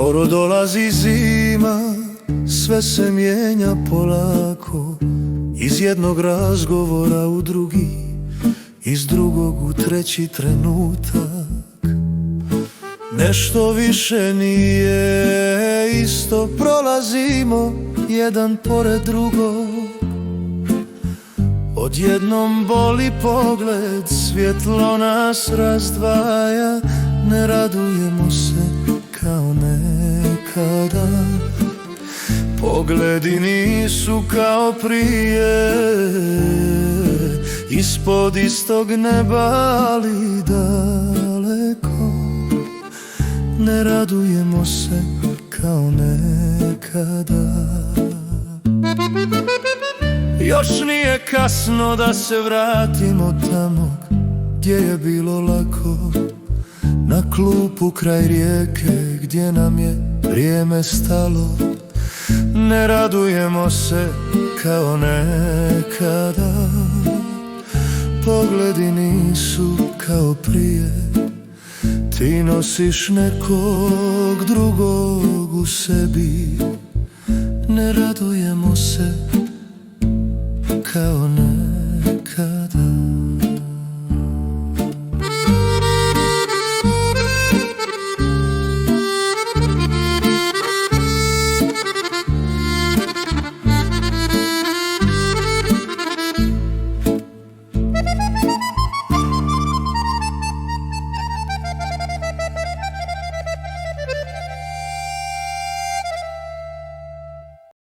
Skoro dolazi zima, sve se mijenja polako, iz jednog razgovora u drugi, iz drugog u treći trenutak. Nešto više nije isto, prolazimo jedan pored drugog. Odjednom boli pogled, svjetlo nas razdvaja, ne radujemo se kao nekada. Pogledi nisu kao prije, ispod istog neba, ali daleko. Ne radujemo se kao nekada. Još nije kasno da se vratimo tamo gdje je bilo lako, na klupu kraj rijeke gdje nam je vrijeme stalo. Ne radujemo se kao nekada, pogledi nisu kao prije. Ti nosiš nekog drugog u sebi. Ne radujemo se kao